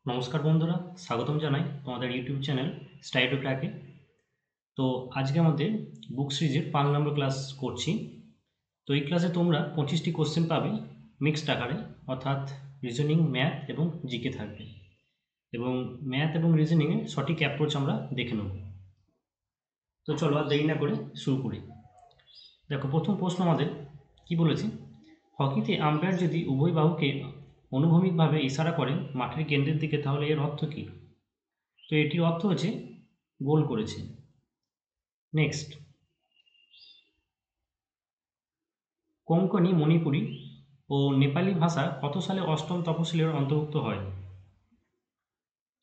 নমস্কার বন্ধুরা, স্বাগতম জানাই তোমাদের ইউটিউব চ্যানেল স্টাডি ট্র্যাকে। তো আজকে আমাদের বুক সিরিজের 5 নম্বর ক্লাস করছি। তো এই ক্লাসে তোমরা 25টি কোশ্চেন পাবে মিক্সড আকারে, অর্থাৎ রিজনিং, ম্যাথ এবং জিকে থাকবে। এবং ম্যাথ এবং রিজনিংয়ে সঠিক অ্যাপ্রোচ আমরা দেখে নেব। তো চলো আর দেরি না করে শুরু করি। দেখো, প্রথম প্রশ্ন আমাদের কি বলেছে, হকিতে আম্পায়ার যদি উভয় বাহুকে অনুভূমিকভাবে ইশারা করেন মাঠের কেন্দ্রের দিকে, তাহলে এর অর্থ কী? তো এটির অর্থ হচ্ছে গোল করেছে। নেক্সট, কোঙ্কনি, মণিপুরী ও নেপালি ভাষা কত সালে অষ্টম তফসিলের অন্তর্ভুক্ত হয়?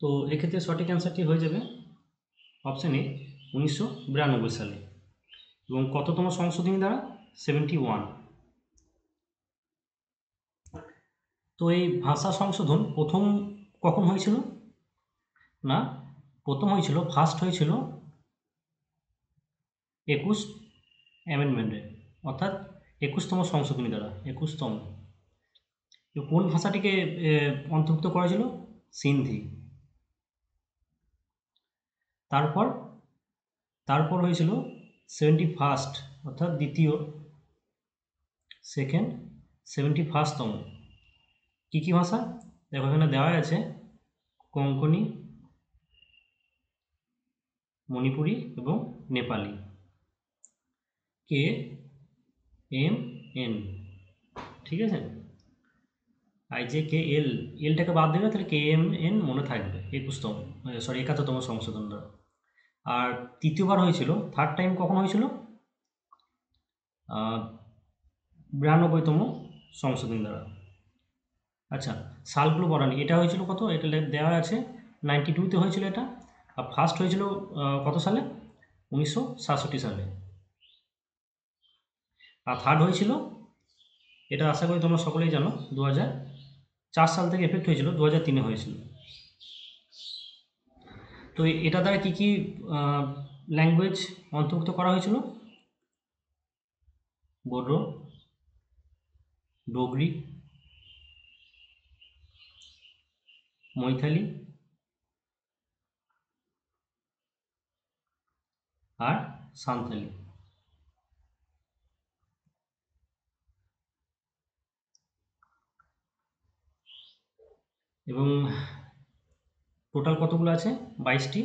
তো এক্ষেত্রে সঠিক অ্যান্সারটি হয়ে যাবে অপশান এ, 1992 সালে। এবং কততম সংশোধনী দ্বারা? 71। তো এই ভাষা সংশোধন প্রথম কখন হয়েছিল? না, প্রথম হয়েছিল, ফার্স্ট হয়েছিল 21 অ্যামেন্ডমেন্টে, অর্থাৎ 21তম সংশোধনী দ্বারা, 21তম। তো কোন ভাষাটিকে অন্তর্ভুক্ত করা ছিল? সিন্ধি। তারপর তারপর হয়েছিল 71st, অর্থাৎ দ্বিতীয়, সেকেন্ড 71তম। কী কী ভাষা? দেখো এখানে দেওয়া আছে কোঙ্কনি, মণিপুরি এবং নেপালি। কে এম এন, ঠিক আছে। আই জে কে এল, এলটাকে বাদ দেবে, তাহলে কে এম এন মনে থাকবে। 71তম সংশোধন দ্বারা। আর তৃতীয়বার হয়েছিল, থার্ড টাইম কখন হয়েছিল? 92তম সংশোধনী দ্বারা। আচ্ছা, সালগুলো বলা নেই, এটা হয়েছিল কত, এটা দেওয়া আছে 92-তে হয়েছিল এটা। আর ফার্স্ট হয়েছিল কত সালে? 1967 সালে। আর থার্ড হয়েছিল, এটা আশা করি তোমরা সকলেই জানো, 2004 সাল থেকে এফেক্ট হয়েছিল, 2003-এ হয়েছিল। তো এটা দ্বারা কি কি ল্যাঙ্গুয়েজ অন্তর্ভুক্ত করা হয়েছিল? বোডো, ডোগরি, মৈথালি আর সাঁওতালি। এবং টোটাল কতগুলো আছে? 22টি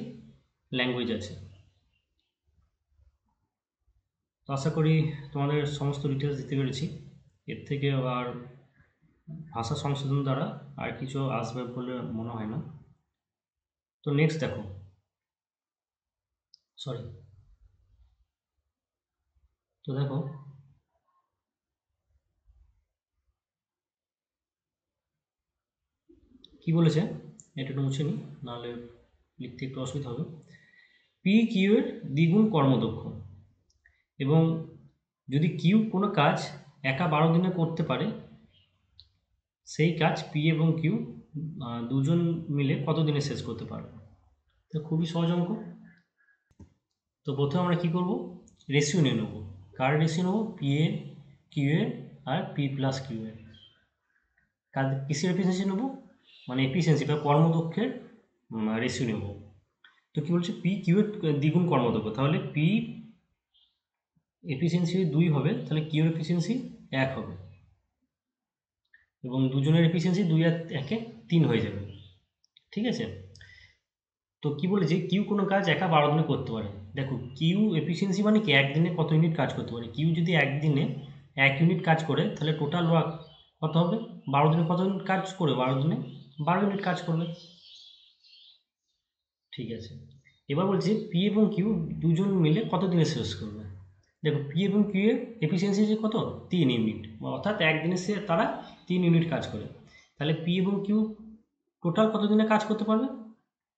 ল্যাঙ্গুয়েজ আছে। তো আশা করি তোমাদের সমস্ত ডিটেলস দিতে পেরেছি। এর থেকে আবার ভাষা সংশোধন দ্বারা আর কিছু আসবে বলে মনে হয় না। তো নেক্সট দেখো, সরি, তো দেখো কি বলেছে, এটা একটু মুছে নিই, নাহলে লিখতে একটু অসুবিধা হবে। পি কিউ এর দ্বিগুণ কর্মদক্ষ, এবং যদি কিউ কোনো কাজ একা 12 দিনে করতে পারে, সেই কাজ পি এবং কিউ দুজন মিলে কত দিনে শেষ করতে পারবে? তো খুবই সহজ অঙ্ক। তো প্রথমে আমরা কি করব, রেশিও নিয়ে নেব। কার রেশিও নেব? পি এর, কিউ এর আর পি প্লাস কিউ এর। কাজ কিসের এফিসিয়েন্সি নেব? মানে এফিসিয়েন্সি বা কর্মদক্ষের রেশিও নেব। তো কি বলছে, পি কিউ এর দ্বিগুণ কর্মদক্ষ, তাহলে পি এফিসিয়েন্সি 2 হবে, তাহলে কিউ এফিসিয়েন্সি 1 হবে, এবং দুজনের এফিসিয়েন্সি 2 আর 1-এ 3 হয়ে যাবে, ঠিক আছে। তো কি বলেছে, কিউ কোনো কাজ একা 12 দিনে করতে পারে। দেখো, কিউ এফিসিয়েন্সি মানে কি, একদিনে কত ইউনিট কাজ করতে পারে। কিউ যদি একদিনে 1 ইউনিট কাজ করে, তাহলে টোটাল ওয়ার্ক কত হবে? 12 দিনে কত ইউনিট কাজ করবে? 12 দিনে 12 ইউনিট কাজ করবে, ঠিক আছে। এবার বলছে পি এবং কিউ দুজন মিলে কত দিনে শেষ করবে। দেখো, পি এবং কিউ এর এফিসিয়েন্সি যে কত, 3 ইউনিট, অর্থাৎ একদিনে তারা 3 ইউনিট কাজ করে। তাহলে পি এবং কিউ টোটাল কত দিনে কাজ করতে পারবে?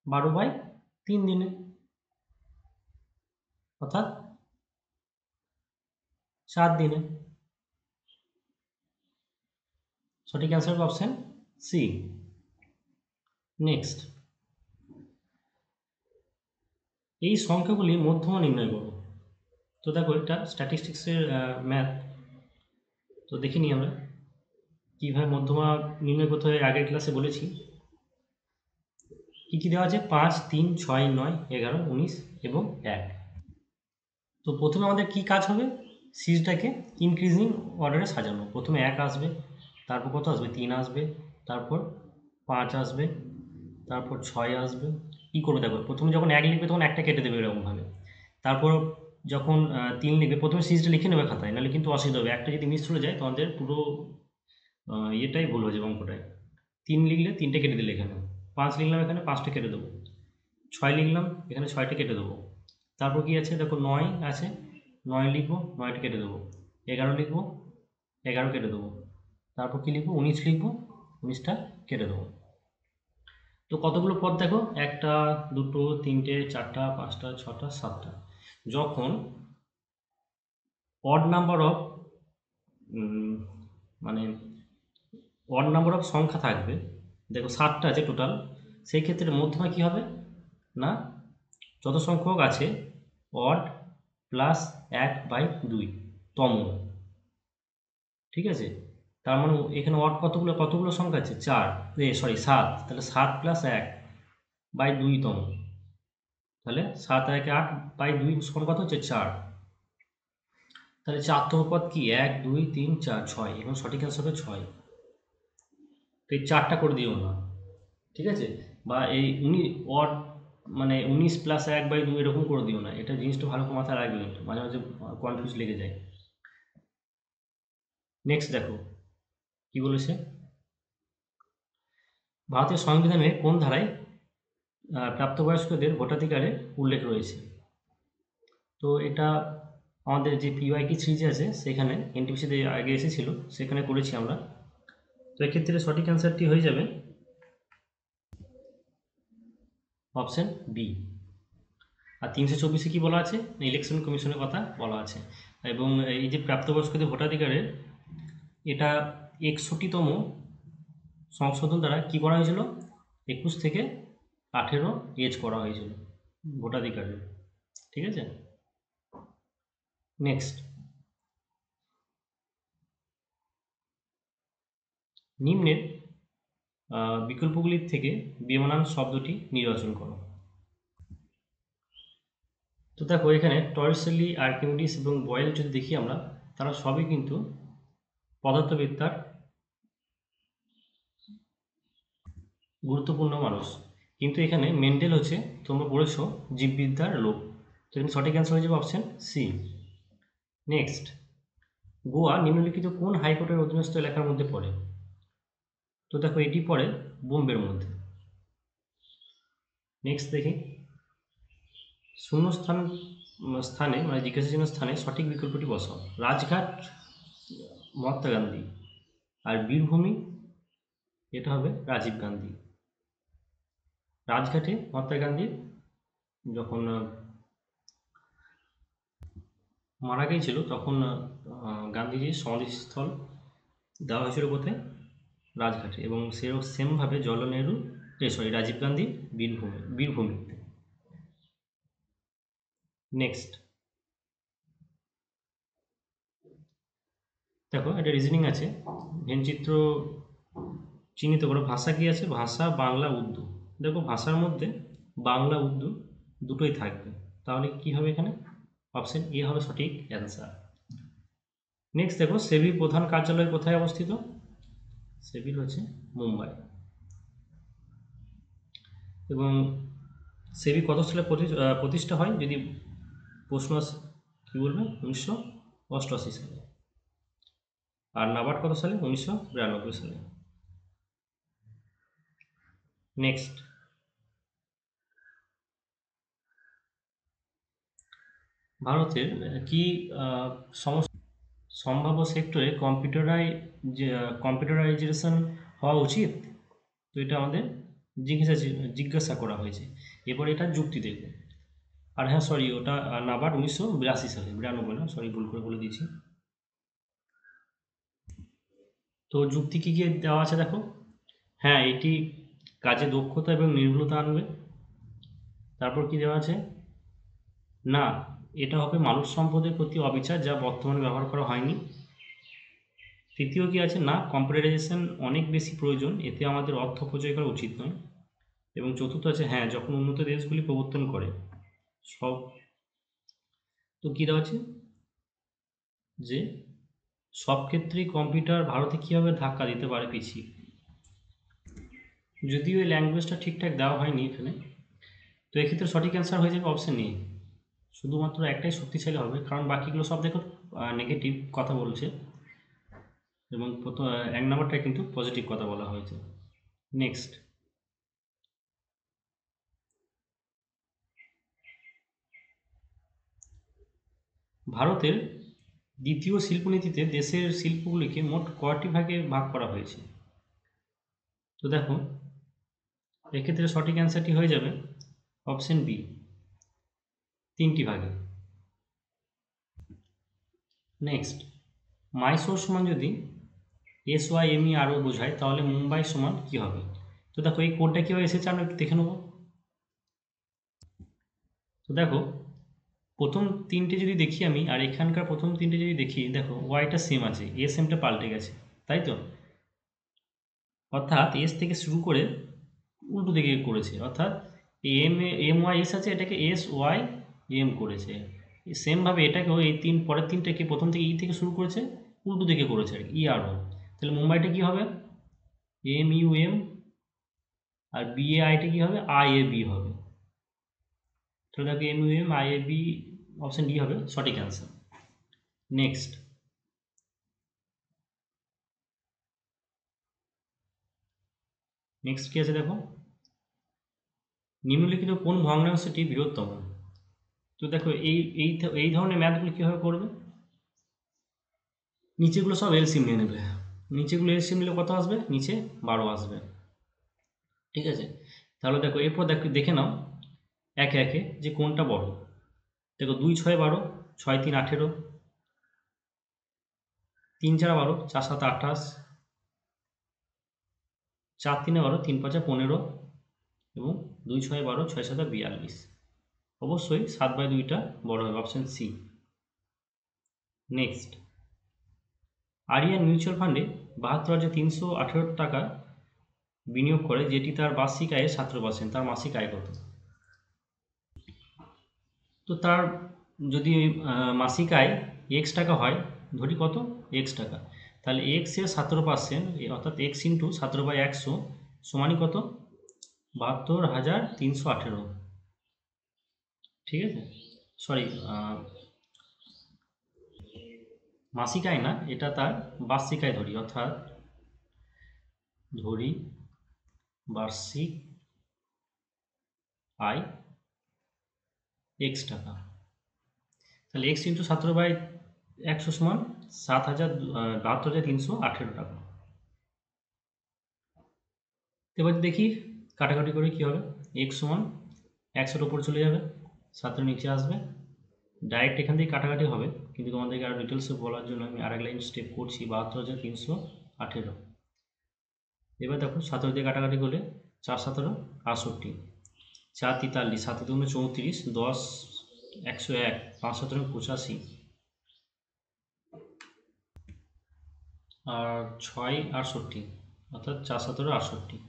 12/3 দিনে, অর্থাৎ 4 দিনে। সঠিক অ্যান্সার হবে অপশান সি। নেক্সট, এই সংখ্যাগুলির মধ্যমা নির্ণয় করো। তো দেখো, এটা স্ট্যাটিস্টিক্সের ম্যাথ। তো দেখে নিই আমরা কীভাবে মধ্যমা নির্ণয় করতে হয়, আগের ক্লাসে বলেছি। কী দেওয়া আছে? 5, 3, 6, 9, 11, 19 এবং 1। তো প্রথমে আমাদের কি কাজ হবে? সিরিজটাকে ইনক্রিজিং অর্ডারে সাজানো। প্রথমে 1 আসবে, তারপর কত আসবে? 3 আসবে, তারপর 5 আসবে, তারপর 6 আসবে। কী করবে দেখো, প্রথমে যখন 1 লিখবে তখন একটা কেটে দেবে এরকমভাবে। তারপর যখন 3 লিখবে, প্রথমে সিরিজটা লিখে নেবে খাতায়, নাহলে কিন্তু অসুবিধা হবে। একটা যদি মিস চলে যায় তোমাদের পুরো ইয়েটাই ভুল হয়ে যাবে, অঙ্কটায়। 3 লিখলে 3টে কেটে দিলে এখানে, 5 লিখলাম এখানে 5টে কেটে দেবো, 6 লিখলাম এখানে 6টে কেটে দেবো। তারপর কি আছে দেখো, 9 আছে, 9 লিখবো, 9টে কেটে দেবো। 11 লিখবো, 11 কেটে দেবো। তারপর কি লিখবো? 19 লিখবো, 19টা কেটে দেবো। তো কতগুলো পদ দেখো, 1টা 2টো 3টে 4টা 5টা 6টা 7টা। যখন অড নাম্বার অফ মানে অড নাম্বার অফ সংখ্যা থাকবে, দেখো 7টা আছে টোটাল, সেই ক্ষেত্রে মধ্যমা কী হবে না, যত সংখ্যক আছে অড প্লাস 1/2 তম, ঠিক আছে? তার মানে এখানে অড কতগুলো সংখ্যা আছে? 7, তাহলে 7 প্লাস 1/2 তম, তাহলে 7 আর 1 8/2 সমান কত হচ্ছে? 4। তাহলে 4তম পদ কি? 1 2 3 4 6, এবং সঠিক অ্যান্সার হবে 6। তো এই 4টা করে দিও না, ঠিক আছে? বা এই অড মানে 19 প্লাস 1/2 এরকম করে দিও না, এটা জিনিসটা ভালো করে মাথায় রাখবে, কিন্তু মাঝে মাঝে কনফিউজ লেগে যায়। নেক্সট দেখো কি বলেছে, ভারতীয় সংবিধানের কোন ধারায় প্রাপ্তবয়স্কদের ভোটাধিকারের উল্লেখ রয়েছে? তো এটা আমাদের যে পিওয়াইটি সিরিজ আছে সেখানে এনটিপিসিতে আগে এসেছিল, সেখানে করেছি আমরা। তো এক্ষেত্রে সঠিক অ্যান্সারটি হয়ে যাবে অপশান বি। আর 324-এ কী বলা আছে? ইলেকশন কমিশনের কথা বলা আছে। এবং এই যে প্রাপ্তবয়স্কদের ভোটাধিকারের, এটা 61তম সংশোধন দ্বারা কী করা হয়েছিল? 21 থেকে 18 এজ করা হয়েছিল ভোটাধিকারের, ঠিক আছে? নেক্সট, নিম্নের বিকল্পগুলির থেকে বেমানান শব্দটি নির্বাচন করো। তো দেখো এখানে টরিসেলি, আর্কিমিডিস এবং বয়েল যদি দেখি আমরা, তারা সবই কিন্তু পদার্থবিদ্যার গুরুত্বপূর্ণ মানুষ, কিন্তু এখানে মেন্ডেল হচ্ছে, তোমরা পড়েছো, জীববিদ্যার লোক। তো এখানে সঠিক অ্যান্সার হয়ে যাবে অপশান সি। নেক্সট, গোয়া নিম্নলিখিত কোন হাইকোর্টের অধীনস্থ এলাকার মধ্যে পড়ে? তো দেখো এটি পড়ে বোম্বের মধ্যে। নেক্সট দেখি, শূন্য স্থানে মানে জিজ্ঞাসা চিহ্ন স্থানে সঠিক বিকল্পটি বসাও। রাজঘাট মহাত্মা গান্ধী, আর বীরভূমি এটা হবে রাজীব গান্ধী। রাজঘাটে মহাত্মা গান্ধী যখন মারা গিয়েছিল তখন গান্ধীজির সমাধিস্থল দেওয়া হয়েছিল কোথায়? রাজঘাটে। এবং সেমভাবে জওহরলাল নেহরু রাজীব গান্ধী বীরভূমিতে। নেক্সট দেখো এটা রিজনিং আছে, ভেনচিত্র চিহ্নিত করো। ভাষা কি আছে? ভাষা বাংলা উর্দু। দেখো ভাষার মধ্যে বাংলা উর্দু দুটোই থাকবে, তাহলে কি হবে এখানে? অপশন এ হবে সঠিক অ্যান্সার। নেক্সট দেখো, সেবির প্রধান কার্যালয় কোথায় অবস্থিত? সেবির হচ্ছে মুম্বাই। এবং সেবি কত সালে প্রতিষ্ঠা হয় যদি প্রশ্ন আসে, কী বলবে? 1988 সালে। আর নাবার্ড কত সালে? 1992 সালে। নেক্সট, ভারতের কি সম্ভাব্য সেক্টরে কম্পিউটারাইজেশন হওয়া উচিত? তো এটা আমাদের জিজ্ঞাসা করা হয়েছে। এরপর এটা যুক্তি দেখব। আর হ্যাঁ সরি, ওটা নাবার্ড 1982 সালে, 92 না, সরি ভুল করে বলে দিয়েছি। তো যুক্তি কী কী দেওয়া আছে দেখো, হ্যাঁ এটি কাজে দক্ষতা এবং নির্ভুলতা আনবে। তারপর কি দেওয়া আছে? না, এটা হবে মানব সম্পদের প্রতি অবিচার, যা বর্তমানে ব্যবহার করা হয়নি। তৃতীয় কি আছে? না, কম্পিউটারাইজেশন অনেক বেশি প্রয়োজন, এতে আমাদের অর্থ অপচয় করা উচিত নয়। এবং চতুর্থ আছে হ্যাঁ যখন উন্নত দেশগুলি প্রবর্তন করে সব। তো কী দেওয়া আছে যে সব ক্ষেত্রেই কম্পিউটার ভারতে কীভাবে ধাক্কা দিতে পারে পিছিয়ে। যদিও এই ল্যাঙ্গুয়েজটা ঠিকঠাক দেওয়া হয়নি এখানে, তো এক্ষেত্রে সঠিক অ্যান্সার হয়ে যাবে অপশন এ। শুধুমাত্র একটাই শক্তিশালী হবে, কারণ বাকিগুলো সব দেখো নেগেটিভ কথা বলছে, এবং প্রথম 1 নম্বরটায় কিন্তু পজিটিভ কথা বলা হয়েছে। নেক্সট, ভারতের দ্বিতীয় শিল্পনীতিতে দেশের শিল্পগুলিকে মোট কয়টি ভাগে ভাগ করা হয়েছে। তো দেখো এক্ষেত্রে সঠিক অ্যান্সারটি হয়ে যাবে অপশন বি, 3টি ভাগে। নেক্সট, মাইসোর সমান যদি SYMERO বোঝায় তাহলে মুম্বাই সমান কী হবে। তো দেখো এই কোডটা কীভাবে এসেছে আমরা একটু দেখে নেব। তো দেখো প্রথম 3টে যদি দেখি আমি, আর এখানকার প্রথম 3টে যদি দেখি, দেখো ওয়াইটা সেম আছে, এমটা পাল্টে গেছে, তাই তো। অর্থাৎ এস থেকে শুরু করে উল্টো দিকে করেছে, অর্থাৎ MYS আছে, এটাকে SYM করেছে। সেমভাবে এটাকেও এই পরের 3টাকে প্রথম থেকে থেকে শুরু করেছে, উল্টো দিকে করেছে আর কি, ERO। তাহলে মুম্বাইটা কী হবে MUM, আর BAIটা কী হবে IAB হবে। তাহলে দেখো MUM IAB, অপশন ডি হবে সঠিক অ্যান্সার। নেক্সট, কি আছে দেখো, নিম্নলিখিত কোন ভগ্নাংশটি বৃহত্তম। তো দেখো এই ধরনের ম্যাথগুলো কীভাবে করবে, নিচেগুলো সব এলসিএম নিয়ে নেবে। নিচেগুলো এলসিএম নিলে কত আসবে, নিচে 12 আসবে, ঠিক আছে। তাহলে দেখো এরপর দেখে নাও একে একে যে কোনটা বড়। দেখো 2 6 12, 6 3 18, 3 4 12, 4 7 28, 4 3 12, 3 5 15, এবং 2 6 12, 6 7 42। অবশ্যই 7/2টা বড় হবে, option C. Next, Aryan mutual ফান্ডে 72,318 টাকা বিনিয়োগ করে, যেটি তার বার্ষিক আয়ের 17%, তার মাসিক আয় কত। তো তার যদি মাসিক আয় X টাকা হয়, ধরি কত X টাকা, তাহলে X এর 17%, অর্থাৎ X ইন্টু 17/100 সমানই কত 72,318। ঠিক আছে, সরি, মাসিক আয় না, এটা তার বার্ষিক আয় ধরি, অর্থাৎ ধরি বার্ষিক আয় X টাকা, তাহলে X ইন্টু 17/100 সমান 72,318 টাকা। এবার দেখি কাটাকাটি করে কী হবে। X সমান 100-র ওপর চলে যাবে, 7-এর নিচে আসবে, ডাইরেক্ট এখান থেকে কাটাকাটি হবে, কিন্তু তোমাদেরকে আরও ডিটেলসে বলার জন্য আমি আরেক লাইন স্টেপ করছি, 72,318। এবার দেখো 17 দিয়ে কাটাকাটি করলে 4 17 68, 4 43, 7 2 34, 10 101, 5 17 85, আর 6 68, অর্থাৎ 4 17 68।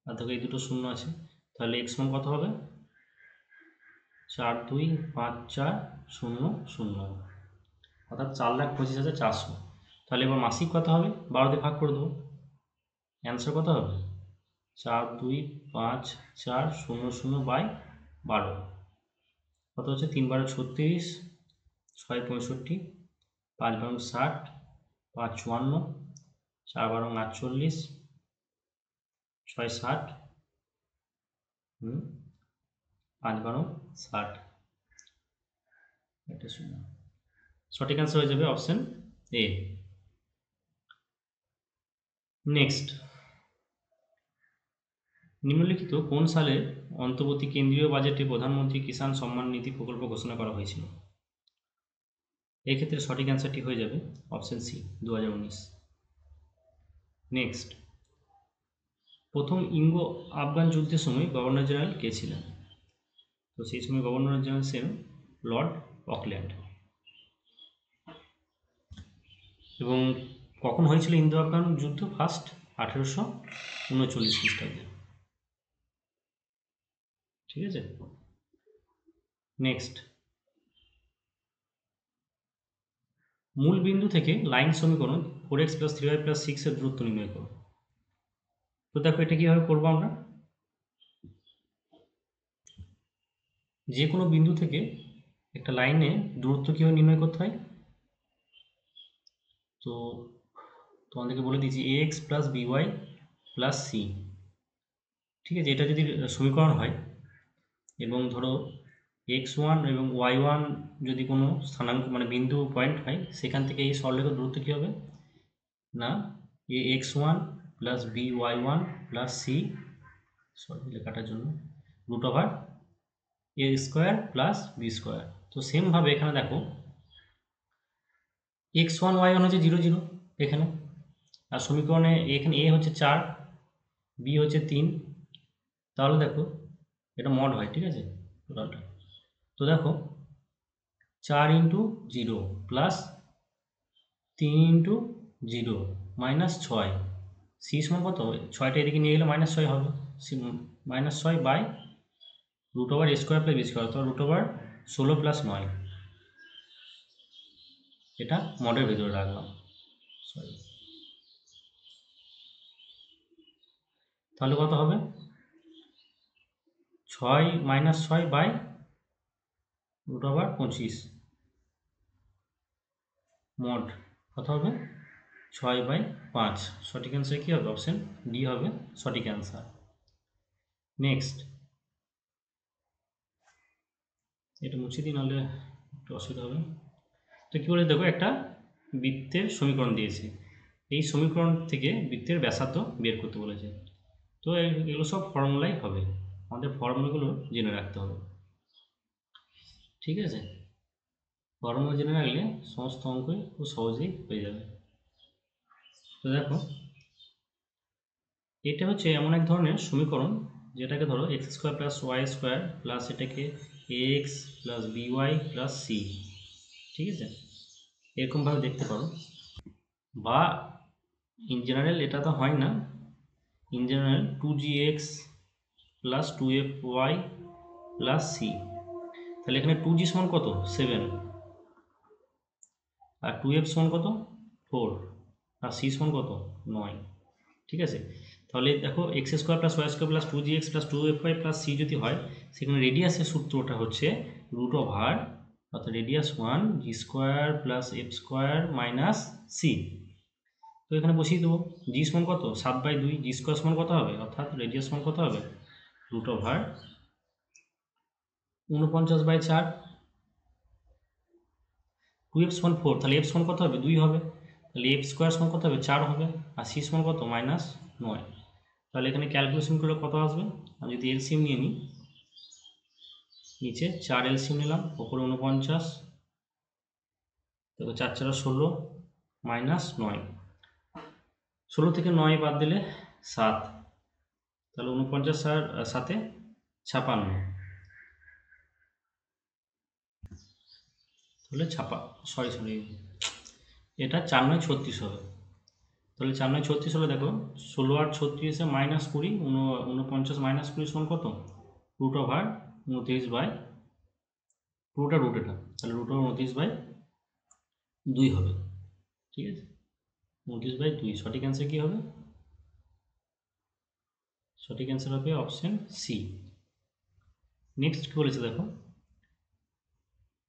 আর দেখো এই দুটো শূন্য আছে, তাহলে X মান কত হবে 425400, অর্থাৎ 4,25,400। তাহলে এবার মাসিক কত হবে, 12 দিয়ে ভাগ করে দেবো, অ্যান্সার কত হবে 425400/12, কত হচ্ছে 3 12 36, 6 65, 5 12 60, 5 54, 4 12 48, 6 60, 5 12 60, এটা শূন্য। সঠিক অ্যান্সার হয়ে যাবে অপশন এ। নেক্সট, নিম্নলিখিত কোন সালে অন্তর্বর্তী কেন্দ্রীয় বাজেটে প্রধানমন্ত্রী কিষাণ সম্মান নিধি প্রকল্প ঘোষণা করা হয়েছিল। এক্ষেত্রে সঠিক অ্যান্সারটি হয়ে যাবে অপশন সি, 2019। নেক্সট, প্রথম ইঙ্গো আফগান যুদ্ধের সময় গভর্নর জেনারেল কে ছিলেন। তো সেই সময় গভর্নর জেনারেল ছিলেন লর্ড অকল্যান্ড। এবং কখন হয়েছিল ইন্দো আফগান যুদ্ধ ফার্স্ট, 1839 খ্রিস্টাব্দে। ঠিক আছে, নেক্সট, মূল বিন্দু থেকে লাইন সমীকরণ 4x + 3y + 6 এর দূরত্ব নির্ণয় করো। তো দেখো এটা কীভাবে করবো আমরা, যে কোনো বিন্দু থেকে একটা লাইনে দূরত্ব কীভাবে নির্ণয় করতে হয়, তো তোমাদেরকে বলে দিয়েছি ax + by + c। ঠিক আছে, এটা যদি সমীকরণ হয় এবং ধরো x1 এবং y1 যদি কোনো স্থানাঙ্ক মানে বিন্দু পয়েন্ট হয়, সেখান থেকে এই সরলরেখার দূরত্ব কী হবে না ax1 + by1 + c, সরি লেখাটার জন্য, √a² + b²। তো সেমভাবে এখানে দেখো x1 y1 হচ্ছে 0 0 এখানে, আর সমীকরণে এখানে a হচ্ছে 4, b হচ্ছে 3, তাহলে দেখো এটা মড হয়। ঠিক আছে, টোটালটা তো দেখো 4 × 0 + 3 × 0 -6, c সমান কত, 6টা এদিকে নিয়ে গেলে -6 হবে, -6 বাই √a² + b², অর্থাৎ √16 + 9। এটা মডের ভিতরে রাখলাম, সরি। তাহলে কত হবে, 6 - 6 বাই √25, মড কত হবে 6/5। সঠিক অ্যান্সার কী হবে, অপশন ডি হবে সঠিক অ্যান্সার। নেক্সট, এটা মুছে দিই নাহলে একটু অসুবিধা হবে। তো কী বলে দেখো, একটা বৃত্তের সমীকরণ দিয়েছে, এই সমীকরণ থেকে বৃত্তের ব্যাসার্ধ বের করতে বলেছে। তো এগুলো সব ফর্মুলাই হবে, আমাদের ফর্মুলাগুলো জেনে রাখতে হবে। ঠিক আছে, ফর্মুলা জেনে রাখলে সমস্ত অঙ্কই খুব সহজেই হয়ে যাবে। তো দেখো এটা হচ্ছে এমন এক ধরনের সমীকরণ যেটাকে ধরো x² + y² প্লাস এটাকে ax + by + c, ঠিক আছে, এরকমভাবে দেখতে পারো। বা ইন জেনারেল এটা তো হয় না, in general 2gx + 2fy + c, তাহলে এখানে 2g সমান কত 7, আর 2f সমান কত 4, আর c সমান কত 9। ঠিক আছে, তাহলে দেখো x² + y² + 2gx + 2fy + c যদি হয়, সেখানে রেডিয়াসের সূত্রটা হচ্ছে √, অর্থাৎ রেডিয়াস 1 g² + f² - c। তো এখানে বসিয়ে দেবো, g সমান কত 7/2, g² সমান কত হবে, অর্থাৎ রেডিয়াস সমান কত হবে √49/4, 2f সমান 4, তাহলে f সমান কত হবে 2 হবে, তাহলে f² সমান কত হবে 4 হবে, আর c সমান কত -9। তাহলে এখানে ক্যালকুলেশন করলে কত আসবে, আমি যদি এলসিএম নিয়ে নিই, নিচে 4 এলসিএম নিলাম, ওপরে 49, দেখো 4 4 16 -9, 16 থেকে 9 বাদ দিলে 7, তাহলে 49 আর 7 56, তাহলে সরি এটা 4 9 36 হবে। তাহলে 4 9 36 হলে দেখো 16 আর 36 -20, 49 -20 সমান কত √29/, পুরোটা রুট এটা, তাহলে √29/2 হবে। ঠিক আছে, 29/2 সঠিক অ্যান্সার কী হবে, সঠিক অ্যান্সার হবে অপশন সি। নেক্সট কী বলেছে দেখো,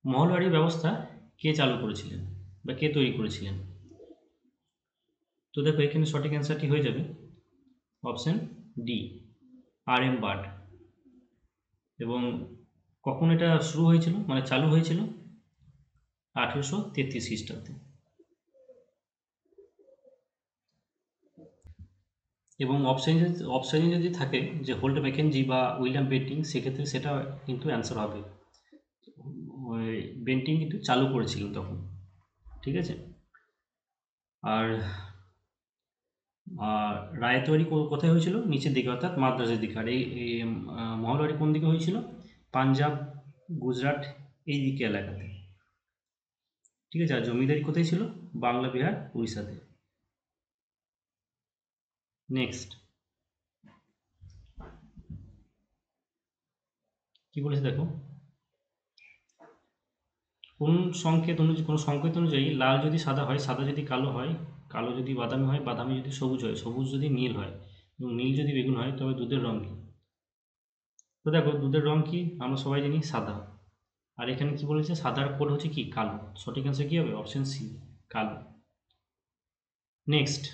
মহলবাড়ি ব্যবস্থা কে চালু করেছিলেন বা কে তৈরি করেছিলেন। তো দেখো এখানে সঠিক অ্যান্সারটি হয়ে যাবে অপশন ডি, RM বার্ড। এবং কখন এটা শুরু হয়েছিল মানে চালু হয়েছিল 1833 খ্রিস্টাব্দে। এবং অপশানে যদি থাকে যে হোল্ট ম্যাকেনজি বা উইলিয়াম বেন্টিং, সেক্ষেত্রে সেটা কিন্তু অ্যান্সার হবে, ওই বেন্টিং কিন্তু চালু করেছিল তখন। ঠিক আছে, আর রায়তওয়ারি কোথায় হয়েছিল, নিচের দিকে অর্থাৎ মাদ্রাসের দিকে, আর এই মহলবাড়ি কোন দিকে হয়েছিল, পাঞ্জাব, গুজরাট এই দিকে এলাকাতে। ঠিক আছে, আর জমিদারি কোথায় ছিল, বাংলা, বিহার, উড়িষ্যাতে। নেক্সট কি বলেছে দেখো, কোন সংকেত অনুযায়ী লাল যদি সাদা হয়, সাদা যদি কালো হয়, কালো যদি বাদামি হয়, বাদামি যদি সবুজ হয়, সবুজ যদি নীল হয় এবং নীল যদি বেগুন হয়, তবে দুধের রং কি? তো দেখো দুধের রং কি আমরা সবাই জানি সাদা, আর এখানে কি বলেছে সাদার কোড হচ্ছে কি কালো। সঠিক অ্যান্সার কি হবে? অপশন সি, কালো। নেক্সট,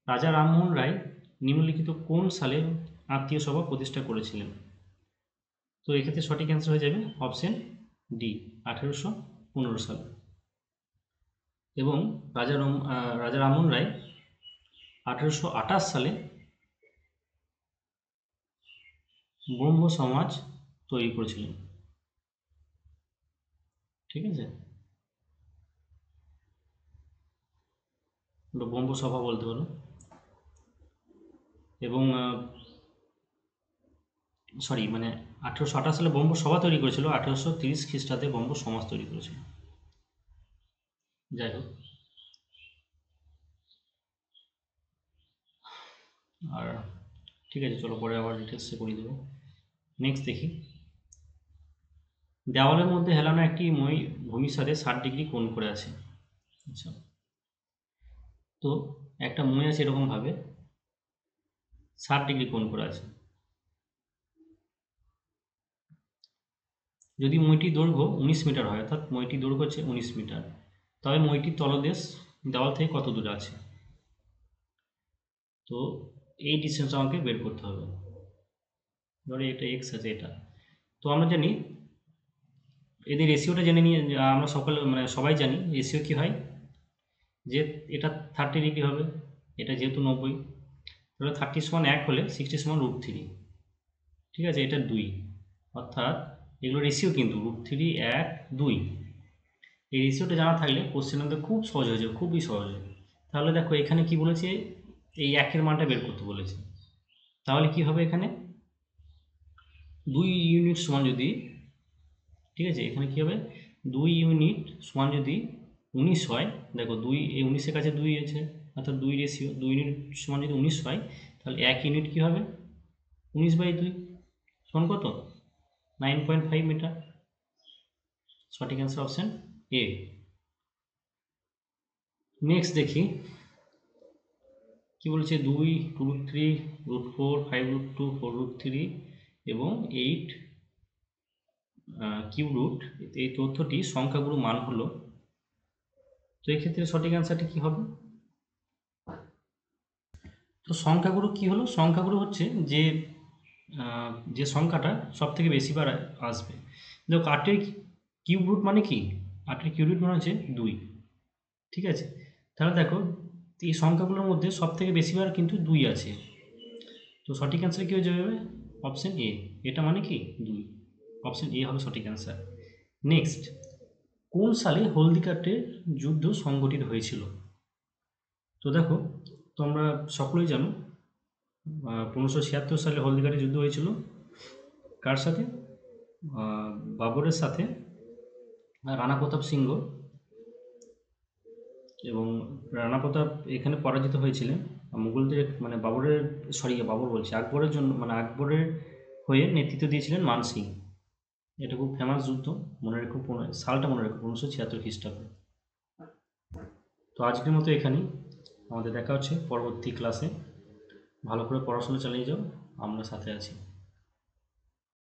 রাজা রামমোহন রায় নিম্নলিখিত কোন সালে আত্মীয় সভা প্রতিষ্ঠা করেছিলেন? তো এক্ষেত্রে সঠিক অ্যান্সার হয়ে যাবে অপশন ডি, 1815 সালে। এবং রাজা রামমোহন রায় 1828 সালে ব্রহ্ম সমাজ তৈরি করেছিলেন। ঠিক আছে, ব্রহ্ম সভা বলতে পারো। এবং সরি, মানে 1828 সালে ব্রহ্ম সভা তৈরি করেছিল, 1830 খ্রিস্টাব্দে ব্রহ্ম সমাজ তৈরি করেছিল। যাই হোক, আর ঠিক আছে, চলো পরে আবার ডিটেলসে করে দেবো। নেক্সট দেখি, দেওয়ালের মধ্যে হেলানো একটি মই ভূমির সাথে 60 ডিগ্রি কোণ করে আছে। আচ্ছা, তো একটা মই আছে এরকমভাবে 60 ডিগ্রি কোণ করে আছে। যদি মইটির দৈর্ঘ্য 19 মিটার হয়, অর্থাৎ মইটির দৈর্ঘ্য হচ্ছে 19 মিটার, তবে মইটির তলদেশ দেওয়াল থেকে কত দূরে আছে? তো এই ডিস্টেন্স আমাকে বের করতে হবে। ধরো এটা এক্স আছে, এটা তো আমরা জানি, এদের রেশিওটা জেনে নিয়ে আমরা সবাই জানি রেশিও কি হয়, যে এটা 30 ডিগ্রি হবে, এটা যেহেতু 90, তাহলে 30 সমান 1 হলে 60 সমান √3। ঠিক আছে, এটা 2, অর্থাৎ এগুলো রেশিও কিন্তু √3, 1, 2। এই রেশিওটা জানা থাকলে কোশ্চেন আমাদের খুব সহজ হয়ে যাবে, খুবই সহজ। তাহলে দেখো এখানে কি বলেছে, এই 1-এর মানটা বের করতে বলেছে। তাহলে কি হবে এখানে 2 ইউনিট সমান যদি, ঠিক আছে এখানে কি হবে 2 ইউনিট সমান যদি 19 হয়, দেখো 2 এই 19-এর কাছে 2 আছে, অর্থাৎ 2 রেশিও 2 ইউনিট সমান যদি 19 হয়, তাহলে 1 ইউনিট কি হবে 19/2 সমান কত? 9.5 মিটার। সঠিক অ্যান্সার অপশন এ। নেক্সট দেখি কি বলছে, 2, 2√3, √4, 5√2, 4√3 এবং 8 কিউব রুট, এই তথ্যটি সংখ্যাগুলো মান হলো। তো এক্ষেত্রে সঠিক অ্যান্সারটি কি হবে? তো সংখ্যাগুলো কি হলো, সংখ্যাগুলো হচ্ছে যে যে সংখ্যাটা সব থেকে বেশিবার আসবে। দেখো 8-এর কিউব রুট মানে কি, 8-এর কিউব রুট মানে হচ্ছে 2। ঠিক আছে, তাহলে দেখো এই সংখ্যাগুলোর মধ্যে সব থেকে বেশিবার কিন্তু 2 আছে। তো সঠিক অ্যান্সার কী হয়ে যাবে? অপশন এ, এটা মানে কি 2। অপশন এ হবে সঠিক অ্যান্সার। নেক্সট, কোন সালে হলদিঘাটের যুদ্ধ সংগঠিত হয়েছিল? তো দেখো তোমরা সকলেই জানো 1576 সালে হলদিঘাটের যুদ্ধ হয়েছিল। কার সাথে? বাবরের সাথে, রানা প্রতাপ সিংহ। এবং রানা প্রতাপ এখানে পরাজিত হয়েছিলেন মুঘলদের, মানে বাবর বলছি, আকবরের জন্য, মানে আকবরের হয়ে নেতৃত্ব দিয়েছিলেন মান সিং। এটা খুব ফেমাস যুদ্ধ, মনে রেখো, সালটা মনে রেখো 1576 খ্রিস্টাব্দে। তো আজকের মতো এখানেই, আমাদের দেখা হচ্ছে পরবর্তী ক্লাসে। ভালো করে পড়াশোনা চালিয়ে যাও, আমরা সাথে আছি।